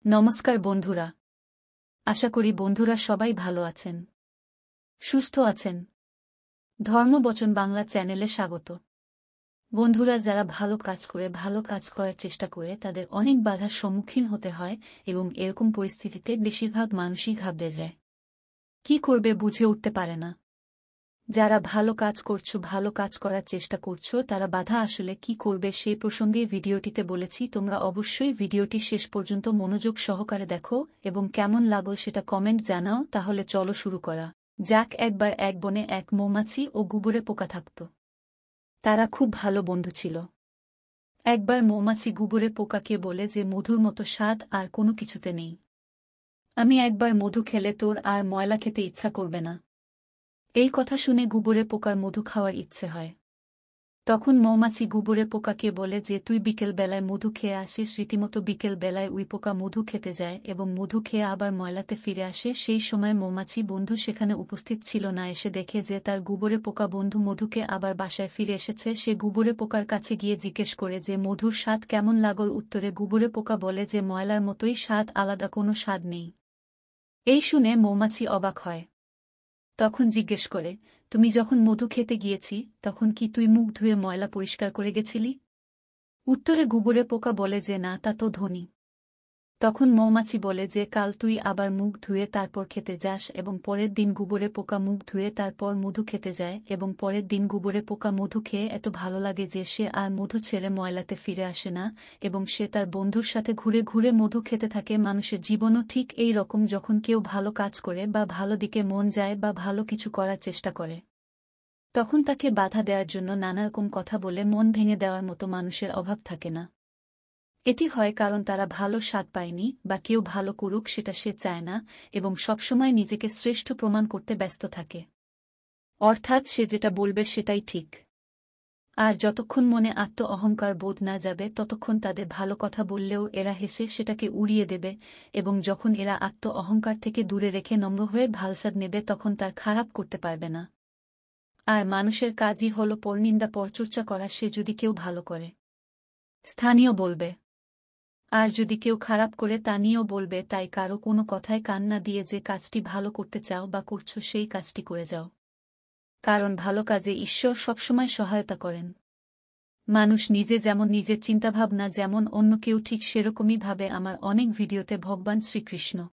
নমস্কার বন্ধুরা। আশা করি বন্ধুরা সবাই ভালো আছেন, সুস্থ আছেন। ধর্মবচন বাংলা চ্যানেলে স্বাগত। বন্ধুরা, যারা ভালো কাজ করার চেষ্টা করে তাদের অনেক বাধার সম্মুখীন হতে হয় এবং এরকম পরিস্থিতিতে বেশিরভাগ মানুষই ঘাবড়ে যায়। কি করবে বুঝে উঠতে পারে না। যারা ভালো কাজ করার চেষ্টা করছো তারা বাধা আসলে কি করবে সেই প্রসঙ্গে ভিডিওটিতে বলেছি। তোমরা অবশ্যই ভিডিওটি শেষ পর্যন্ত মনোযোগ সহকারে দেখো এবং কেমন লাগলো সেটা কমেন্ট জানাও। তাহলে চলো শুরু করা যাক। একবার এক বনে এক মৌমাছি ও গুবরে পোকা থাকত। তারা খুব ভালো বন্ধু ছিল। একবার মৌমাছি গুবরে পোকাকে বলে যে মধুর মতো স্বাদ আর কোনো কিছুতে নেই। আমি একবার মধু খেলে তোর আর ময়লা খেতে ইচ্ছা করবে না। এই কথা শুনে গুবরে পোকার মধু খাওয়ার ইচ্ছে হয়। তখন মৌমাছি গুবরে পোকাকে বলে যে তুই বিকেল বেলায় মধু খেয়ে আসিস। রীতিমতো বিকেল বেলায় উই পোকা মধু খেতে যায় এবং মধু খেয়ে আবার ময়লাতে ফিরে আসে। সেই সময় মৌমাছি বন্ধু সেখানে উপস্থিত ছিল না। এসে দেখে যে তার গুবরে পোকা বন্ধু মধুকে আবার বাসায় ফিরে এসেছে। সে গুবরে পোকার কাছে গিয়ে জিজ্ঞেস করে যে মধুর স্বাদ কেমন লাগল। উত্তরে গুবরে পোকা বলে যে ময়লার মতোই স্বাদ, আলাদা কোনো স্বাদ নেই। এই শুনে মৌমাছি অবাক হয়। তখন জিজ্ঞেস করে, তুমি যখন মধু খেতে গিয়েছি তখন কি তুই মুখ ধুয়ে ময়লা পরিষ্কার করে গেছিলি? উত্তরে গুবরে পোকা বলে যে না, তা তো ধনী। তখন মৌমাছি বলে যে কাল তুই আবার মুখ ধুয়ে তারপর খেতে যাস এবং পরের দিন গুবরে পোকা মুখ ধুয়ে তারপর মধু খেতে যায় এবং পরের দিন গুবরে পোকা মধু খেয়ে এত ভালো লাগে যে সে আর মধু ছেড়ে ময়লাতে ফিরে আসে না এবং সে তার বন্ধুর সাথে ঘুরে ঘুরে মধু খেতে থাকে। মানুষের জীবনও ঠিক এই রকম। যখন কেউ ভালো কাজ করে বা ভালো দিকে মন যায় বা ভালো কিছু করার চেষ্টা করে তখন তাকে বাধা দেওয়ার জন্য নানারকম কথা বলে মন ভেঙে দেওয়ার মতো মানুষের অভাব থাকে না। এটি হয় কারণ তারা ভালো স্বাদ পায়নি বা কেউ ভালো করুক সেটা সে চায় না এবং সবসময় নিজেকে শ্রেষ্ঠ প্রমাণ করতে ব্যস্ত থাকে। অর্থাৎ সে যেটা বলবে সেটাই ঠিক। আর যতক্ষণ মনে আত্ম অহংকার বোধ না যাবে ততক্ষণ তাদের ভালো কথা বললেও এরা হেসে সেটাকে উড়িয়ে দেবে এবং যখন এরা আত্ম অহংকার থেকে দূরে রেখে নম্র হয়ে ভালসাদ নেবে তখন তার খারাপ করতে পারবে না। আর মানুষের কাজই হল পরনিন্দা পরচর্চা করা। সে যদি কেউ ভালো করে স্থানীয় বলবে, আর যদি কেউ খারাপ করে তা নিয়েও বলবে। তাই কারো কোনো কথায় কান না দিয়ে যে কাজটি ভালো করতে চাও বা করছো সেই কাজটি করে যাও, কারণ ভালো কাজে ঈশ্বর সবসময় সহায়তা করেন। মানুষ নিজে যেমন নিজের চিন্তাভাবনা যেমন অন্য কেউ ঠিক সেরকমই ভাবে। আমার অনেক ভিডিওতে ভগবান শ্রীকৃষ্ণ